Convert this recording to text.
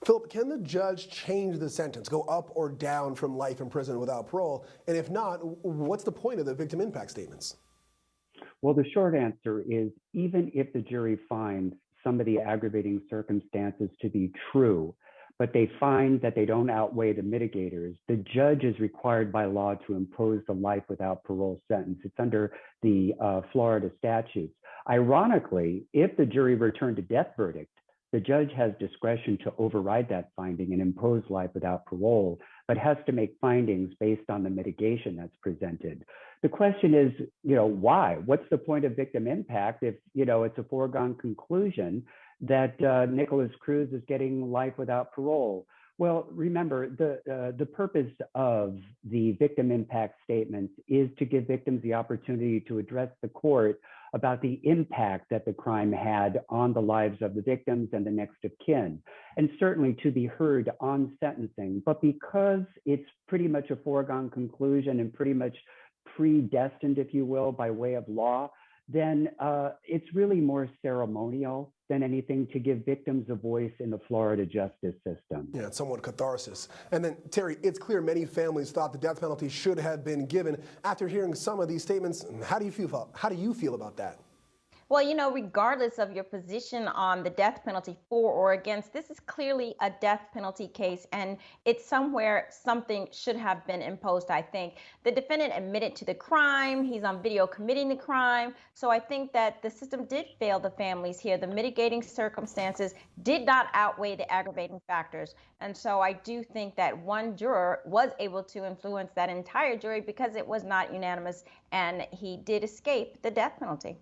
Philip, can the judge change the sentence, go up or down from life in prison without parole? And if not, what's the point of the victim impact statements? Well, the short answer is even if the jury finds some of the aggravating circumstances to be true, but they find that they don't outweigh the mitigators, the judge is required by law to impose the life without parole sentence. It's under the Florida statutes. Ironically, if the jury returned a death verdict, the judge has discretion to override that finding and impose life without parole, but has to make findings based on the mitigation that's presented. The question is, why? What's the point of victim impact if, it's a foregone conclusion that Nicholas Cruz is getting life without parole? Well, remember, the purpose of the victim impact statements is to give victims the opportunity to address the court about the impact that the crime had on the lives of the victims and the next of kin, and certainly to be heard on sentencing. But because it's pretty much a foregone conclusion and pretty much predestined, if you will, by way of law, then it's really more ceremonial than anything to give victims a voice in the Florida justice system. Yeah, it's somewhat catharsis. And then, Terri, it's clear many families thought the death penalty should have been given. After hearing some of these statements, how do you feel about that? Well, regardless of your position on the death penalty for or against, this is clearly a death penalty case, and it's somewhere something should have been imposed, I think. The defendant admitted to the crime. He's on video committing the crime. So I think that the system did fail the families here. The mitigating circumstances did not outweigh the aggravating factors. And so I do think that one juror was able to influence that entire jury because it was not unanimous, and he did escape the death penalty.